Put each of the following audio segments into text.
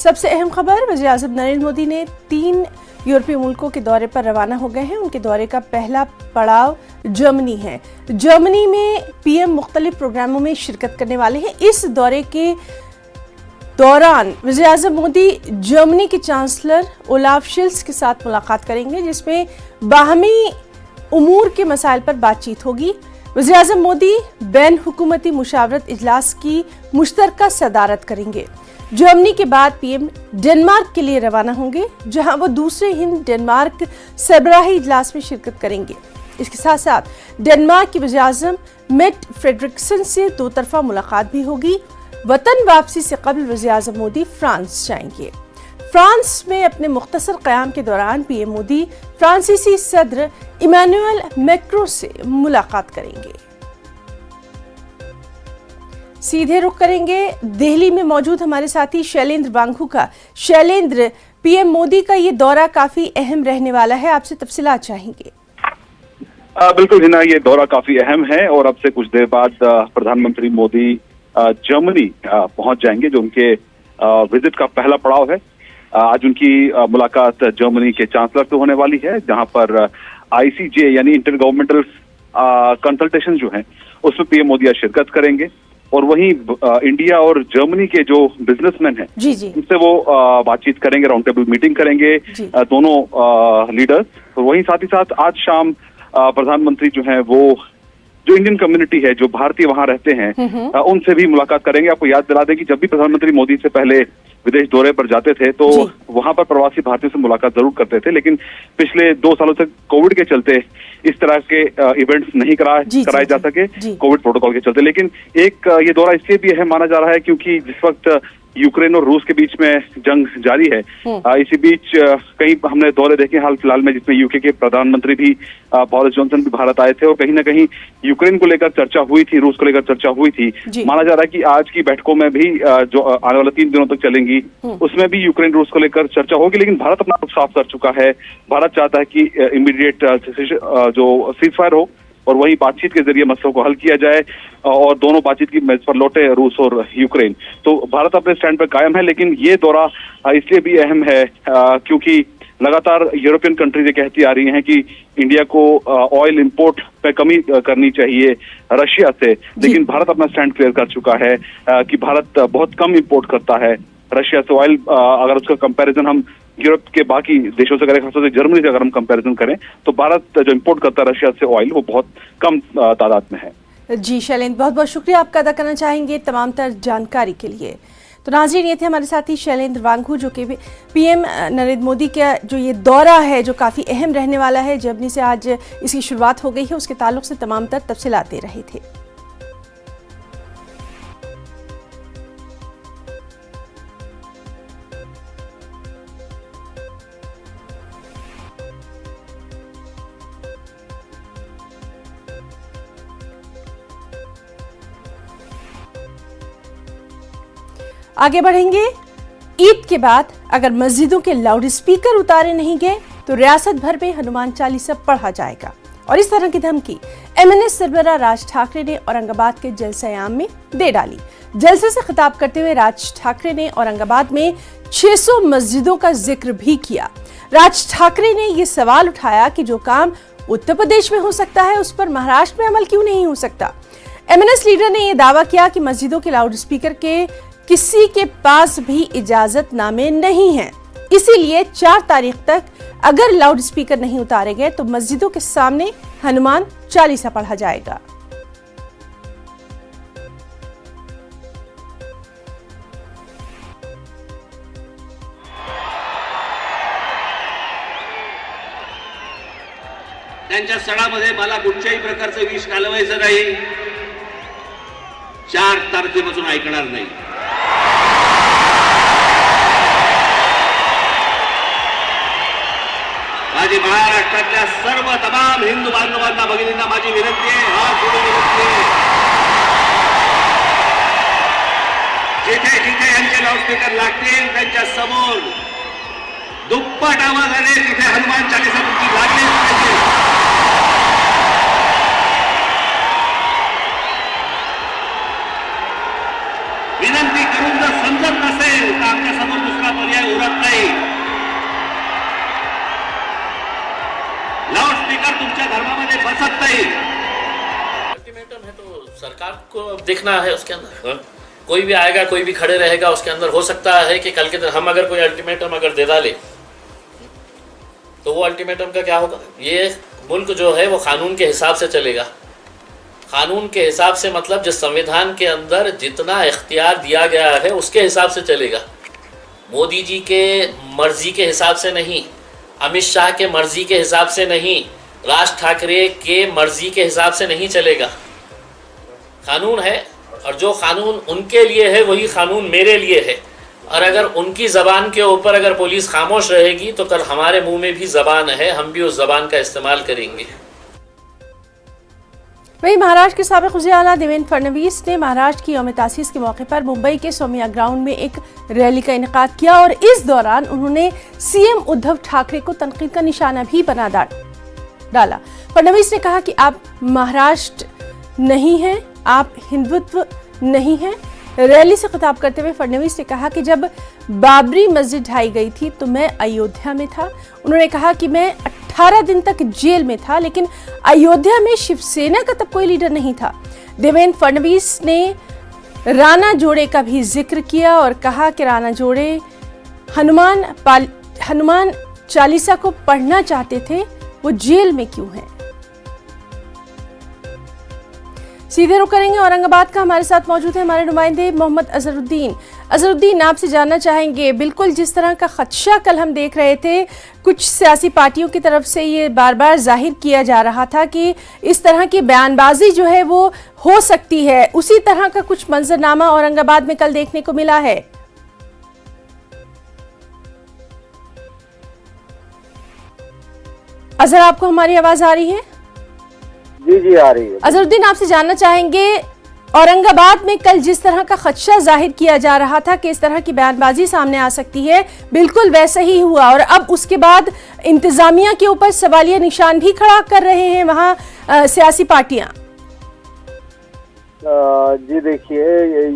सबसे अहम खबर, वज़ीर-ए-आज़म नरेंद्र मोदी ने 3 यूरोपीय मुल्कों के दौरे पर रवाना हो गए हैं। उनके दौरे का पहला पड़ाव जर्मनी है। जर्मनी में पीएम मुख्तलिफ प्रोग्रामों में शिरकत करने वाले हैं। इस दौरे के दौरान वज़ीर-ए-आज़म मोदी जर्मनी के चांसलर ओलाफ शिल्स के साथ मुलाकात करेंगे, जिसमें बाहमी उमूर के मसाइल पर बातचीत होगी। वज़ीर-ए-आज़म मोदी बैन हुकूमती मुशावरत इजलास की मुश्तरका सदारत करेंगे। जर्मनी के बाद पीएम डेनमार्क के लिए रवाना होंगे, जहां वो दूसरे हिंद डेनमार्क सरबराही इजलास में शिरकत करेंगे। इसके साथ साथ डेनमार्क के वज़ीर-ए-आज़म मेट फ्रेडरिक्सन से 2 तरफा मुलाकात भी होगी। वतन वापसी से कबल वज़ीर-ए-आज़म मोदी फ्रांस जाएंगे। फ्रांस में अपने मुख्तसर क़याम के दौरान पीएम मोदी फ्रांसीसी सदर इमैनुअल मैक्रों से मुलाकात करेंगे। सीधे रुख करेंगे दिल्ली में मौजूद हमारे साथी शैलेंद्र वांगू का। शैलेंद्र, पीएम मोदी का ये दौरा काफी अहम रहने वाला है, आपसे तफसीलात चाहेंगे। बिल्कुल हिना, ये दौरा काफी अहम है और अब से कुछ देर बाद प्रधानमंत्री मोदी जर्मनी पहुंच जाएंगे, जो उनके विजिट का पहला पड़ाव है। आज उनकी मुलाकात जर्मनी के चांसलर से होने वाली है, जहां पर ICJ यानी इंटर गवर्नमेंटल कंसल्टेशन जो है उसमें पीएम मोदी आज शिरकत करेंगे। और वहीं इंडिया और जर्मनी के जो बिजनेसमैन हैं उनसे वो बातचीत करेंगे, राउंड टेबल मीटिंग करेंगे दोनों लीडर्स। तो वहीं साथ ही साथ आज शाम प्रधानमंत्री जो है वो जो इंडियन कम्युनिटी है, जो भारतीय वहां रहते हैं, उनसे भी मुलाकात करेंगे। आपको याद दिला दें कि जब भी प्रधानमंत्री मोदी से पहले विदेश दौरे पर जाते थे तो वहां पर प्रवासी भारतीयों से मुलाकात जरूर करते थे, लेकिन पिछले 2 सालों से कोविड के चलते इस तरह के इवेंट्स नहीं कराए जा सके, कोविड प्रोटोकॉल के चलते। लेकिन एक ये दौरा इसलिए भी अहम माना जा रहा है क्योंकि जिस वक्त यूक्रेन और रूस के बीच में जंग जारी है, इसी बीच कई हमने दौरे देखे हाल फिलहाल में, जिसमें यूके के प्रधानमंत्री भी बोरिस जॉनसन भी भारत आए थे और कहीं ना कहीं यूक्रेन को लेकर चर्चा हुई थी, रूस को लेकर चर्चा हुई थी। माना जा रहा है कि आज की बैठकों में भी जो आने वाले 3 दिनों तक चलेंगी उसमें भी यूक्रेन रूस को लेकर चर्चा होगी। लेकिन भारत अपना रुख साफ कर चुका है। भारत चाहता है कि इमीडिएट जो सीजफायर हो और वही बातचीत के जरिए मसलों को हल किया जाए और दोनों बातचीत की मेज पर लौटे, रूस और यूक्रेन। तो भारत अपने स्टैंड पर कायम है। लेकिन ये दौरा इसलिए भी अहम है क्योंकि लगातार यूरोपियन कंट्रीज ये कहती आ रही हैं कि इंडिया को ऑयल इंपोर्ट पे कमी करनी चाहिए रशिया से, लेकिन भारत अपना स्टैंड क्लियर कर चुका है कि भारत बहुत कम इंपोर्ट करता है रशिया से ऑयल। अगर उसका कंपैरिजन हम यूरोप के बाकी देशों से करें, खासतौर से जर्मनी से अगर हम कंपैरिजन करें, तो भारत जो इंपोर्ट करता है रशिया से ऑयल, वो बहुत कम तादाद में है। जी शैलेंद्र, बहुत बहुत शुक्रिया आपका अदा करना चाहेंगे तमाम तर जानकारी के लिए। तो नाज़रीन, ये थे हमारे साथी शैलेंद्र वांगू, जो कि पीएम नरेंद्र मोदी का जो ये दौरा है जो काफ़ी अहम रहने वाला है, जर्मनी से आज इसकी शुरुआत हो गई है, उसके ताल्लुक से तमाम तर तफसीलात दे रहे थे। आगे बढ़ेंगे। ईद के बाद अगर मस्जिदों के लाउड स्पीकर उतारे नहीं गए तो रियासत भर में हनुमान चालीसा पढ़ा जाएगा, और इस तरह की धमकी MNS सरबराह राज ठाकरे ने औरंगाबाद के जलसे-ए-आम में दे डाली। जलसे से खिताब करते हुए राज ठाकरे ने औरंगाबाद में 600 मस्जिदों का जिक्र भी किया। राज ठाकरे ने यह सवाल उठाया कि जो काम उत्तर प्रदेश में हो सकता है उस पर महाराष्ट्र में अमल क्यों नहीं हो सकता। MNS लीडर ने यह दावा किया कि मस्जिदों के लाउड स्पीकर के किसी के पास भी इजाजतनामे नहीं है, इसीलिए 4 तारीख तक अगर लाउड स्पीकर नहीं उतारे गए तो मस्जिदों के सामने हनुमान चालीसा पढ़ा जाएगा। त्यांच्या सणामध्ये मला कुठच्याही प्रकारचं विष घालवायचं नाही, 4 तारखेपासून ऐकणार नाही। माझी महाराष्ट्रातल्या सर्व तमाम हिंदू बांधवांना, भगिनींना माझी विनंती आहे, हात जोडून विनंती आहे, जिथे जिथे यांचे लाऊडस्पीकर लागतील त्यांच्या समोर दुप्पट आवाजाने तिथे हनुमान चालीसा तुमची लागली पाहिजे। विनंती करून जर समजत नसेल तर आमच्या समोर दुसरा ते बसत नाही। अल्टीमेटम है तो सरकार को अब देखना है उसके अंदर। हाँ? कोई भी आएगा, कोई भी खड़े रहेगा, उसके अंदर हो सकता है कि कल के दिन हम अगर कोई अल्टीमेटम अगर दे डाले तो वो अल्टीमेटम का क्या होगा। ये मुल्क जो है वो कानून के हिसाब से चलेगा। कानून के हिसाब से मतलब जिस संविधान के अंदर जितना इख्तियार दिया गया है उसके हिसाब से चलेगा। मोदी जी के मर्जी के हिसाब से नहीं, अमित शाह के मर्जी के हिसाब से नहीं, राज ठाकरे के मर्जी के हिसाब से नहीं चलेगा। कानून है और जो कानून उनके लिए है वही कानून मेरे लिए है। और अगर उनकी ज़बान के ऊपर अगर पुलिस खामोश रहेगी तो कल हमारे मुंह में भी ज़बान है, हम भी उस ज़बान का इस्तेमाल करेंगे। वहीं महाराष्ट्र के साबिक़ वज़ीर आला देवेंद्र फडणवीस ने महाराष्ट्र की यौम तासीस के मौके पर मुंबई के सोमिया ग्राउंड में एक रैली का इनेकाद किया और इस दौरान उन्होंने सीएम उद्धव ठाकरे को तनकीद का निशाना भी बना डाला। फडणवीस ने कहा कि आप महाराष्ट्र नहीं हैं, आप हिंदुत्व नहीं हैं। रैली से खिताब करते हुए फडणवीस ने कहा कि जब बाबरी मस्जिद ढाई गई थी तो मैं अयोध्या में था। उन्होंने कहा कि मैं 18 दिन तक जेल में था, लेकिन अयोध्या में शिवसेना का तब कोई लीडर नहीं था। देवेंद्र फडणवीस ने राणा जोड़े का भी जिक्र किया और कहा कि राणा जोड़े हनुमान चालीसा को पढ़ना चाहते थे, वो जेल में क्यों हैं। सीधे रुख करेंगे औरंगाबाद का। हमारे साथ मौजूद है हमारे नुमाइंदे मोहम्मद अजहरुद्दीन। अजहरुद्दीन, आपसे जानना चाहेंगे, बिल्कुल जिस तरह का खदशा कल हम देख रहे थे, कुछ सियासी पार्टियों की तरफ से ये बार बार जाहिर किया जा रहा था कि इस तरह की बयानबाजी जो है वो हो सकती है, उसी तरह का कुछ मंजरनामा औरंगाबाद में कल देखने को मिला है। अजहर, आपको हमारी आवाज आ रही है? जी आ रही है। अजहरुद्दीन, आपसे जानना चाहेंगे, औरंगाबाद में कल जिस तरह का खदशा जाहिर किया जा रहा था कि इस तरह की बयानबाजी सामने आ सकती है, बिल्कुल वैसा ही हुआ और अब उसके बाद इंतजामिया के ऊपर सवालिया निशान भी खड़ा कर रहे हैं वहां सियासी पार्टियां। जी देखिए,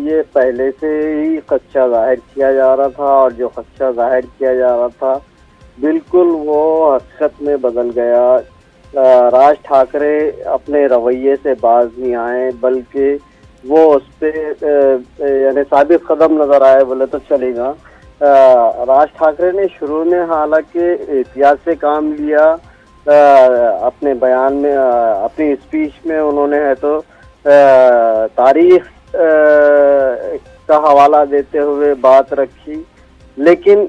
ये पहले से ही खदशा जाहिर किया जा रहा था और जो खदशा जाहिर किया जा रहा था बिल्कुल वो हकीकत में बदल गया। राज ठाकरे अपने रवैये से बाज नहीं आए, बल्कि वो उस पर यानी साबित कदम नजर आए बोले तो चलेगा। राज ठाकरे ने शुरू में हालांकि एहतियात से काम लिया। अपने बयान में, अपनी स्पीच में उन्होंने है तो तारीख का हवाला देते हुए बात रखी, लेकिन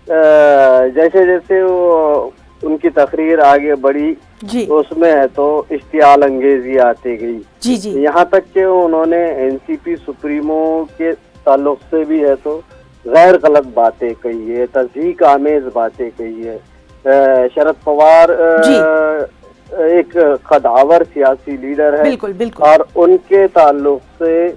जैसे जैसे वो उनकी तकरीर आगे बढ़ी जी, उसमें है तो इश्तियाल अंगेजी आती गई। जी यहाँ तक कि उन्होंने एनसीपी सुप्रीमो के ताल्लुक से भी है तो गैर गलत बातें कही है, तस्दीक आमेज बातें कही है। शरद पवार एक कदावर सियासी लीडर है, बिल्कुल। और उनके ताल्लुक से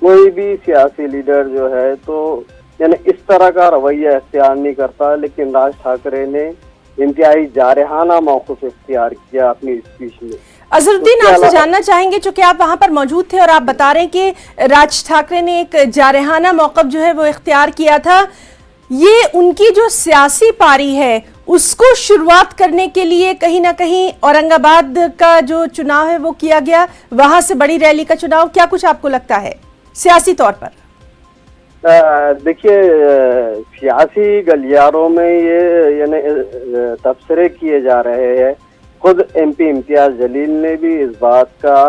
कोई भी सियासी लीडर जो है तो यानी इस तरह का रवैया इख्तियार नहीं करता, लेकिन राज ठाकरे ने इंतहाई जारहाना मौक़िफ़ इख्तियार किया अपनी स्पीच में। अजहरुद्दीन, आपसे जानना चाहेंगे, चूंकि आप वहां पर मौजूद थे और आप बता रहे हैं कि राज ठाकरे ने एक जारहाना मौक़िफ़ जो है वो इख्तियार किया था, ये उनकी जो सियासी पारी है उसको शुरुआत करने के लिए कहीं ना कहीं औरंगाबाद का जो चुनाव है वो किया गया, वहां से बड़ी रैली का चुनाव, क्या कुछ आपको लगता है सियासी तौर पर? देखिए, सियासी गलियारों में ये यानी तबसरे किए जा रहे हैं। खुद एमपी इम्तियाज जलील ने भी इस बात का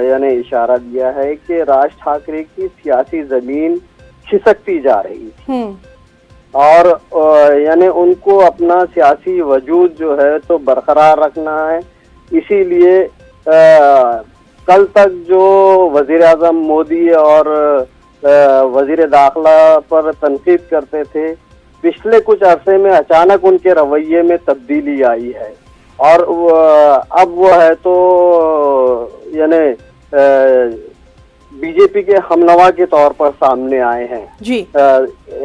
यानी इशारा दिया है कि राज ठाकरे की सियासी जमीन खिसकती जा रही थी और यानी उनको अपना सियासी वजूद जो है तो बरकरार रखना है। इसीलिए कल तक जो वजीर आजम मोदी और वजीर दाखिला पर तनकीद करते थे, पिछले कुछ अरसे में अचानक उनके रवैये में तब्दीली आई है और अब वो है तो यानी बीजेपी के हमनवा के तौर पर सामने आए हैं जी।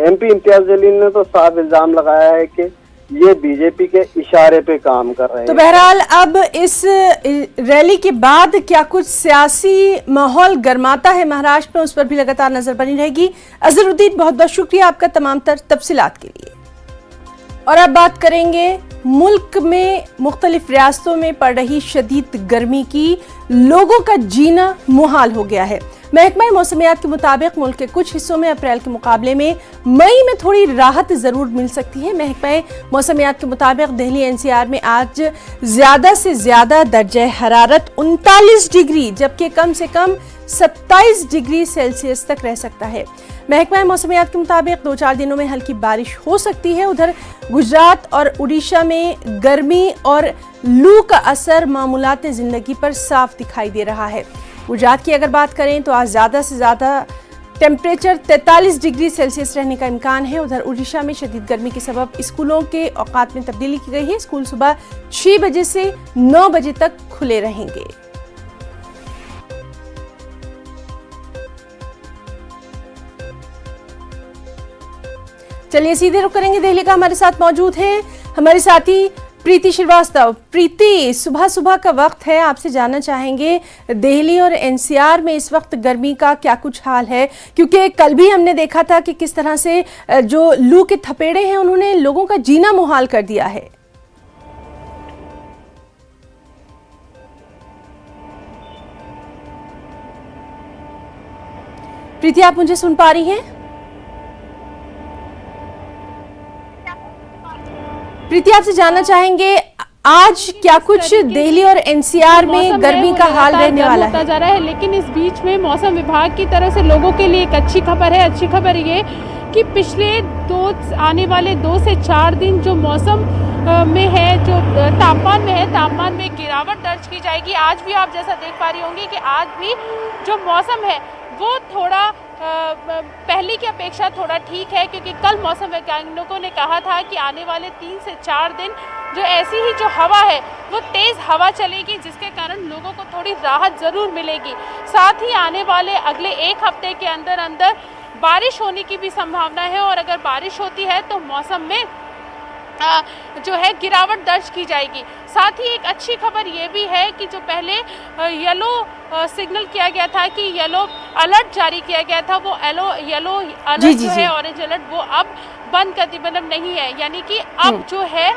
एमपी इम्तियाज जलील ने तो साफ इल्जाम लगाया है कि ये बीजेपी के इशारे पे काम कर रहे हैं। तो बहरहाल अब इस रैली के बाद क्या कुछ सियासी माहौल गर्माता है महाराष्ट्र में, उस पर भी लगातार नजर बनी रहेगी। अजहरुद्दीन, बहुत बहुत शुक्रिया आपका तमाम तर तफसीलात के लिए। और अब बात करेंगे मुल्क में मुख्तलिफ रियासतों में पड़ रही शदीद गर्मी की। लोगों का जीना मुहाल हो गया है। महकमा मौसमियात के मुताबिक मुल्क के कुछ हिस्सों में अप्रैल के मुकाबले में मई में थोड़ी राहत जरूर मिल सकती है। महकमा मौसमियात के मुताबिक दिल्ली एनसीआर में आज ज्यादा से ज्यादा दर्जा हरारत 39 डिग्री जबकि कम से कम 27 डिग्री सेल्सियस तक रह सकता है। महकमा मौसमियात के मुताबिक 2-4 दिनों में हल्की बारिश हो सकती है। उधर गुजरात और उड़ीसा में गर्मी और लू का असर मामूलात जिंदगी पर साफ दिखाई दे रहा है। गुजरात की अगर बात करें तो आज ज़्यादा से ज़्यादा टेम्परेचर 43 डिग्री सेल्सियस रहने का इम्कान है। उधर उड़ीसा में शदीद गर्मी के सबब स्कूलों के औकात में तब्दीली की गई है। स्कूल सुबह 6 बजे से 9 बजे तक खुले रहेंगे। चलिए सीधे रुख करेंगे दिल्ली का। हमारे साथ मौजूद हैं हमारे साथी प्रीति श्रीवास्तव। प्रीति, सुबह सुबह का वक्त है, आपसे जानना चाहेंगे दिल्ली और एनसीआर में इस वक्त गर्मी का क्या कुछ हाल है, क्योंकि कल भी हमने देखा था कि किस तरह से जो लू के थपेड़े हैं उन्होंने लोगों का जीना मुहाल कर दिया है। प्रीति, आप मुझे सुन पा रही हैं? प्रीति, आपसे जानना चाहेंगे आज क्या कुछ दिल्ली और एनसीआर में गर्मी का हाल रहने वाला है? जा रहा है, लेकिन इस बीच में मौसम विभाग की तरफ से लोगों के लिए एक अच्छी खबर है। अच्छी खबर ये कि पिछले आने वाले 2 से 4 दिन जो मौसम में है, जो तापमान में गिरावट दर्ज की जाएगी। आज भी आप जैसा देख पा रही होंगी कि आज भी जो मौसम है वो थोड़ा पहले की अपेक्षा थोड़ा ठीक है, क्योंकि कल मौसम वैज्ञानिकों ने कहा था कि आने वाले 3 से 4 दिन जो ऐसी ही जो हवा है वो तेज़ हवा चलेगी, जिसके कारण लोगों को थोड़ी राहत ज़रूर मिलेगी। साथ ही आने वाले अगले 1 हफ्ते के अंदर अंदर बारिश होने की भी संभावना है, और अगर बारिश होती है तो मौसम में जो है गिरावट दर्ज की जाएगी। साथ ही एक अच्छी खबर ये भी है कि जो पहले येलो सिग्नल किया गया था, कि येलो अलर्ट जारी किया गया था, वो येलो अलर्ट जो है, ऑरेंज अलर्ट, वो अब बंद कर दी, मतलब नहीं है। यानी कि अब जो है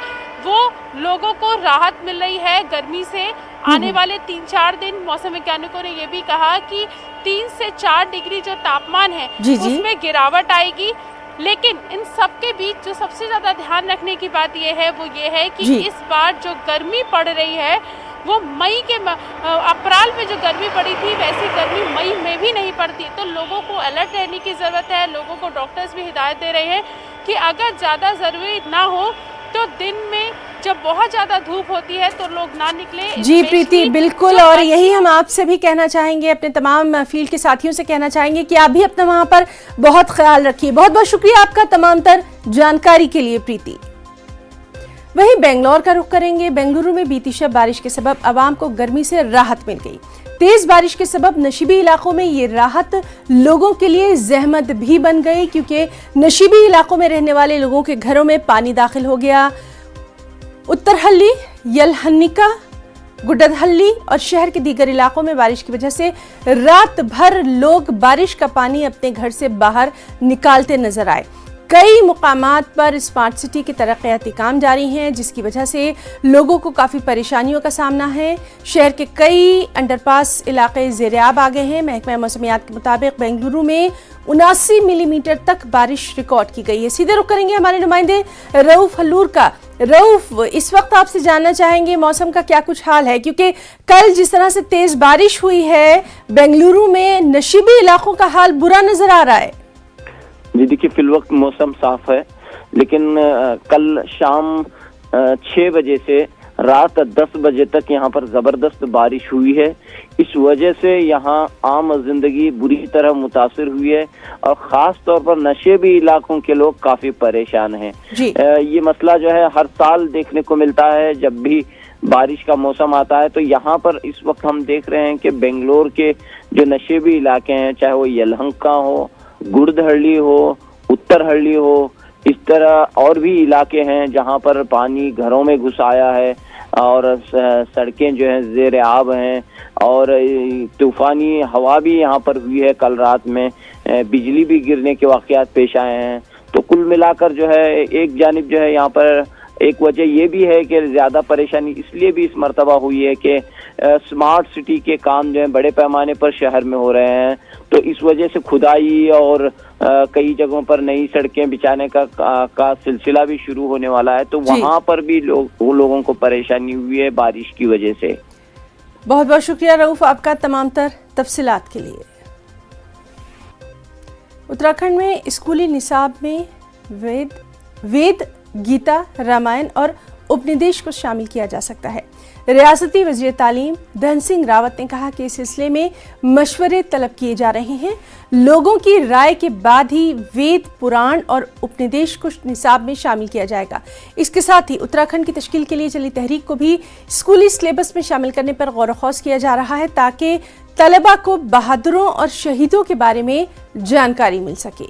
वो लोगों को राहत मिल रही है गर्मी से। आने वाले 3-4 दिन मौसम वैज्ञानिकों ने ये भी कहा कि 3 से 4 डिग्री जो तापमान है उसमें गिरावट आएगी। लेकिन इन सब के बीच जो सबसे ज़्यादा ध्यान रखने की बात यह है वो ये है कि इस बार जो गर्मी पड़ रही है वो अप्रैल में जो गर्मी पड़ी थी वैसी गर्मी मई में भी नहीं पड़ती। तो लोगों को अलर्ट रहने की ज़रूरत है। लोगों को डॉक्टर्स भी हिदायत दे रहे हैं कि अगर ज़्यादा ज़रूरी ना हो तो दिन में जब बहुत ज़्यादा धूप होती है तो लोग ना निकले। जी प्रीति, बिल्कुल, और यही हम आपसे भी कहना चाहेंगे, अपने तमाम फील्ड के साथियों से कहना चाहेंगे कि आप भी अपना वहाँ पर बहुत ख्याल रखिए। बहुत बहुत शुक्रिया आपका तमाम तर जानकारी के लिए प्रीति। वहीं बेंगलोर का रुख करेंगे। बेंगलुरु में बीती शब बारिश के सबब आवाम को गर्मी से राहत मिल गई। तेज बारिश के सबब नशीबी इलाकों में ये राहत लोगों के लिए जहमत भी बन गई, क्योंकि नशीबी इलाकों में रहने वाले लोगों के घरों में पानी दाखिल हो गया। उत्तरहल्ली, यलहन्निका, गुड्डदहल्ली और शहर के दीगर इलाकों में बारिश की वजह से रात भर लोग बारिश का पानी अपने घर से बाहर निकालते नजर आए। कई मुकामात पर स्मार्ट सिटी के तरक्याती काम जारी हैं, जिसकी वजह से लोगों को काफ़ी परेशानियों का सामना है। शहर के कई अंडरपास इलाके ज़ेर-ए-आब आ गए हैं। महकमा मौसमियात के मुताबिक बेंगलुरु में 79 मिलीमीटर तक बारिश रिकॉर्ड की गई है। सीधे रुख करेंगे हमारे नुमाइंदे रऊफ हल्लूर का। रऊफ, इस वक्त आपसे जानना चाहेंगे मौसम का क्या कुछ हाल है, क्योंकि कल जिस तरह से तेज़ बारिश हुई है बेंगलुरु में नशीबी इलाकों का हाल बुरा नज़र आ रहा है। जी देखिए, फिलवक्त मौसम साफ है, लेकिन कल शाम 6 बजे से रात 10 बजे तक यहाँ पर जबरदस्त बारिश हुई है। इस वजह से यहाँ आम जिंदगी बुरी तरह मुतासिर हुई है, और खास तौर पर नशेबी इलाकों के लोग काफी परेशान हैं। ये मसला जो है हर साल देखने को मिलता है जब भी बारिश का मौसम आता है। तो यहाँ पर इस वक्त हम देख रहे हैं कि बेंगलोर के जो नशेबी इलाके हैं, चाहे वो यलहंका हो, गुड़दहल्ली हो, उत्तरहल्ली हो, इस तरह और भी इलाके हैं जहां पर पानी घरों में घुस आया है, और सड़कें जो हैं ज़ेर-ए-आब हैं, और तूफानी हवा भी यहाँ पर हुई है। कल रात में बिजली भी गिरने के वाक़यात पेश आए हैं। तो कुल मिलाकर जो है एक जानिब जो है यहाँ पर एक वजह ये भी है कि ज्यादा परेशानी इसलिए भी इस मर्तबा हुई है कि स्मार्ट सिटी के काम जो है बड़े पैमाने पर शहर में हो रहे हैं, तो इस वजह से खुदाई और कई जगहों पर नई सड़कें बिछाने का सिलसिला भी शुरू होने वाला है, तो वहां पर भी लोगों को परेशानी हुई है बारिश की वजह से। बहुत बहुत शुक्रिया रऊफ आपका तमाम तर तफसीलात के लिए। उत्तराखंड में स्कूली निसाब में वेद, गीता, रामायण और उपनिदेश को शामिल किया जा सकता है। रियासती वज़ीर तालीम धन सिंह रावत ने कहा कि इस सिलसिले में मशवरे तलब किए जा रहे हैं। लोगों की राय के बाद ही वेद, पुराण और उपनिदेश को निसाब में शामिल किया जाएगा। इसके साथ ही उत्तराखंड की तश्कील के लिए चली तहरीक को भी स्कूली सिलेबस में शामिल करने पर गौर ख़ौस किया जा रहा है, ताकि तलबा को बहादुरों और शहीदों के बारे में जानकारी मिल सके।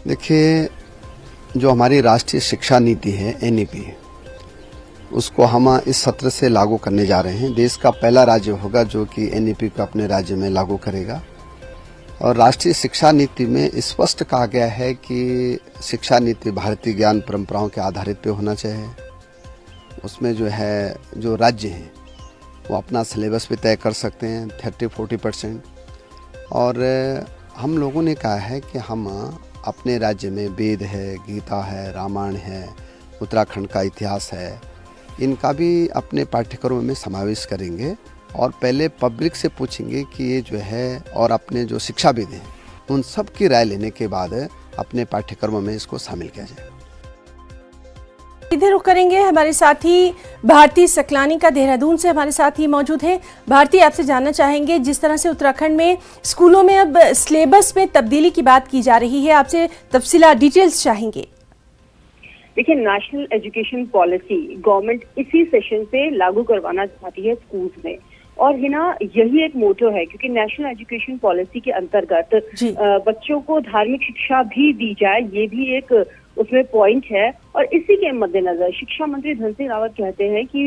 देखिए, जो हमारी राष्ट्रीय शिक्षा नीति है NEP, उसको हम इस सत्र से लागू करने जा रहे हैं। देश का पहला राज्य होगा जो कि NEP को अपने राज्य में लागू करेगा। और राष्ट्रीय शिक्षा नीति में स्पष्ट कहा गया है कि शिक्षा नीति भारतीय ज्ञान परंपराओं के आधारित पे होना चाहिए। उसमें जो है जो राज्य हैं वो अपना सिलेबस भी तय कर सकते हैं 30-40%। और हम लोगों ने कहा है कि हम अपने राज्य में वेद है, गीता है, रामायण है, उत्तराखंड का इतिहास है, इनका भी अपने पाठ्यक्रमों में समावेश करेंगे। और पहले पब्लिक से पूछेंगे कि ये जो है, और अपने जो शिक्षाविद हैं उन सब की राय लेने के बाद अपने पाठ्यक्रमों में इसको शामिल किया जाएगा। इधर रुक करेंगे। हमारे साथी भारती सकलानी का देहरादून से हमारे साथ ही मौजूद है। भारती, आपसे जानना चाहेंगे, जिस तरह से उत्तराखंड में स्कूलों में अब सिलेबस में तब्दीली की बात की जा रही है, आपसे तफसीलात डिटेल्स चाहेंगे। देखिए, नेशनल एजुकेशन पॉलिसी गवर्नमेंट इसी सेशन से लागू करवाना चाहती है स्कूल्स में, और हिना यही एक मोटो है, क्योंकि नेशनल एजुकेशन पॉलिसी के अंतर्गत बच्चों को धार्मिक शिक्षा भी दी जाए, ये भी एक उसमें पॉइंट है। और इसी के मद्देनजर शिक्षा मंत्री धन सिंह रावत कहते हैं कि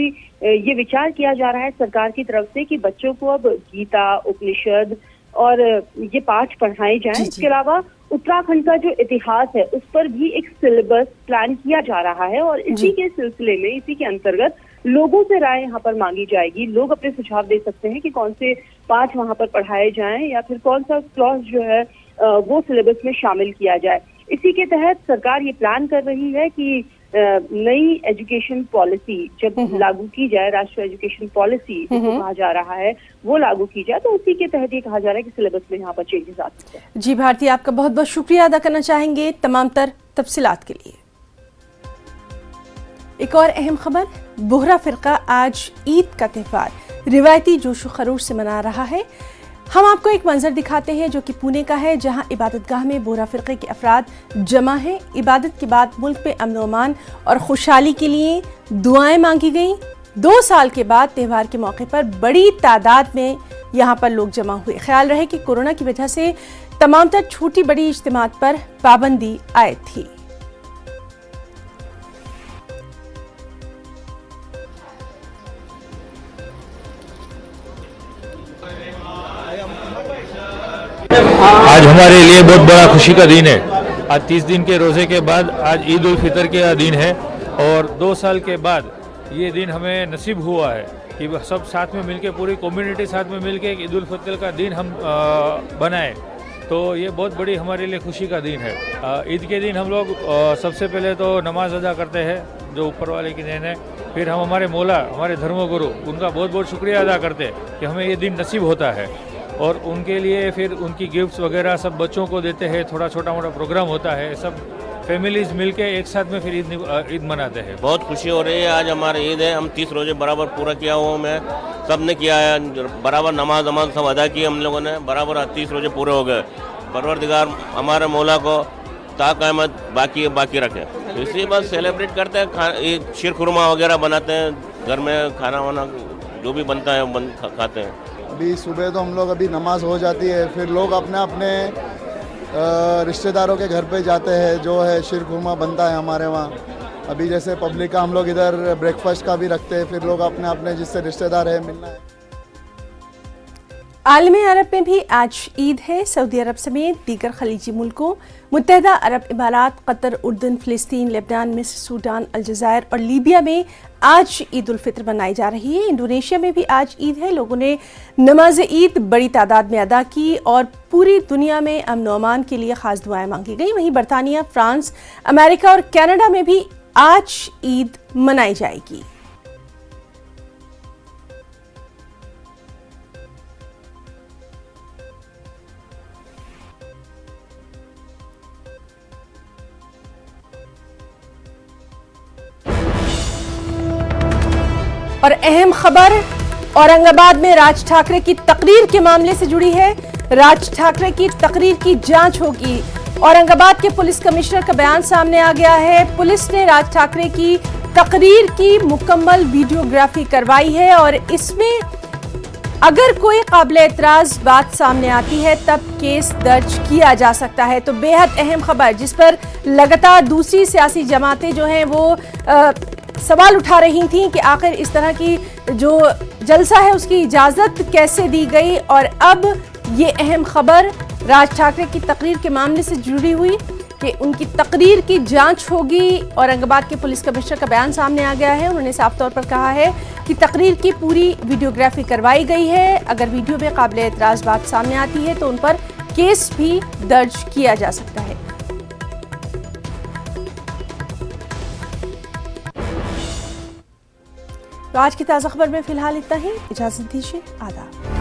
ये विचार किया जा रहा है सरकार की तरफ से कि बच्चों को अब गीता, उपनिषद और ये पाठ पढ़ाए जाएं। इसके अलावा उत्तराखंड का जो इतिहास है उस पर भी एक सिलेबस प्लान किया जा रहा है, और इसी के सिलसिले में, इसी के अंतर्गत लोगों से राय यहाँ पर मांगी जाएगी। लोग अपने सुझाव दे सकते हैं कि कौन से पाठ वहाँ पर पढ़ाए जाएं या फिर कौन सा क्लॉज जो है वो सिलेबस में शामिल किया जाए। इसी के तहत सरकार ये प्लान कर रही है कि नई एजुकेशन पॉलिसी जब लागू की जाए, राष्ट्रीय एजुकेशन पॉलिसी जिसको कहा जा रहा है वो लागू की जाए, तो उसी के तहत ये कहा जा रहा है कि सिलेबस में यहाँ पर चेंजेस आ सकते हैं। जी भारती, आपका बहुत बहुत शुक्रिया अदा करना चाहेंगे तमाम तर तफसीलात के लिए। एक और अहम खबर, बोहरा फिरका आज ईद का त्यौहार रिवायती जोश व खरोश से मना रहा है। हम आपको एक मंजर दिखाते हैं जो कि पुणे का है, जहां इबादतगाह में बोहरा फिरके के अफराद जमा हैं। इबादत के बाद मुल्क पे अमन व अमान और खुशहाली के लिए दुआएं मांगी गईं। 2 साल के बाद त्यौहार के मौके पर बड़ी तादाद में यहाँ पर लोग जमा हुए। ख्याल रहे कि कोरोना की वजह से तमाम तर छोटी बड़ी इज्तिमात पर पाबंदी आयद थी। आज हमारे लिए बहुत बड़ा खुशी का दिन है। आज 30 दिन के रोज़े के बाद आज ईद उल फितर का दिन है, और 2 साल के बाद ये दिन हमें नसीब हुआ है कि सब साथ में मिलके, पूरी कम्युनिटी साथ में मिलके ईद उल फितर का दिन हम बनाए। तो ये बहुत बड़ी हमारे लिए खुशी का दिन है। ईद के दिन हम लोग सबसे पहले तो नमाज अदा करते हैं जो ऊपर वाले की देन है, फिर हम हमारे मौला, हमारे धर्मगुरु, उनका बहुत बहुत शुक्रिया अदा करते हैं कि हमें ये दिन नसीब होता है। और उनके लिए फिर उनकी गिफ्ट्स वगैरह सब बच्चों को देते हैं, थोड़ा छोटा मोटा प्रोग्राम होता है, सब फैमिलीज मिलके एक साथ में फिर ईद मनाते हैं। बहुत खुशी हो रही है। आज हमारे ईद है, हम 30 रोजे बराबर पूरा किया हुआ मैं, सब ने किया है, बराबर नमाज सब अदा की हम लोगों ने, बराबर 30 रोजे पूरे हो गए। परवरदिगार हमारे मौला को ताक़यामत बाकी रखे। इसी बस सेलिब्रेट करते हैं, शीर खुरमा वगैरह बनाते हैं, घर में खाना वाना जो भी बनता है खाते हैं। अभी सुबह तो हम लोग अभी नमाज हो जाती है, फिर लोग अपने अपने रिश्तेदारों के घर पे जाते हैं, जो है शीर खुरमा बनता है हमारे वहाँ। अभी जैसे पब्लिक का हम लोग इधर ब्रेकफास्ट का भी रखते हैं, फिर लोग अपने अपने जिससे रिश्तेदार है मिलना है। आलमी अरब में भी आज ईद है। सऊदी अरब समेत दीगर खलीजी मुल्कों मुत्तहदा अरब इमारात, कतर, उर्दन, फ़िलिस्तीन, लेबनान, मिस्र, सूडान, अलजायर और लीबिया में आज ईद उल फितर मनाई जा रही है। इंडोनेशिया में भी आज ईद है। लोगों ने नमाज ईद बड़ी तादाद में अदा की और पूरी दुनिया में अमन व अमान के लिए खास दुआएं मांगी गई। वहीं बरतानिया, फ्रांस, अमेरिका और कनाडा में भी आज ईद मनाई जाएगी। और अहम खबर औरंगाबाद में राज ठाकरे की तकरीर के मामले से जुड़ी है। राज ठाकरे की तकरीर की जांच होगी। औरंगाबाद के पुलिस कमिश्नर का बयान सामने आ गया है। पुलिस ने राज ठाकरे की तकरीर की मुकम्मल वीडियोग्राफी करवाई है और इसमें अगर कोई काबिल एतराज बात सामने आती है तब केस दर्ज किया जा सकता है। तो बेहद अहम खबर जिस पर लगातार दूसरी सियासी जमातें जो हैं वो सवाल उठा रही थी कि आखिर इस तरह की जो जलसा है उसकी इजाज़त कैसे दी गई। और अब ये अहम खबर राज ठाकरे की तकरीर के मामले से जुड़ी हुई कि उनकी तकरीर की जांच होगी। औरंगाबाद के पुलिस कमिश्नर का बयान सामने आ गया है। उन्होंने साफ तौर पर कहा है कि तकरीर की पूरी वीडियोग्राफी करवाई गई है। अगर वीडियो में काबिल एतराज़ बात सामने आती है तो उन पर केस भी दर्ज किया जा सकता है। तो आज की ताज़ा खबर में फिलहाल इतना ही। इजाज़त दीजिए। आदाब।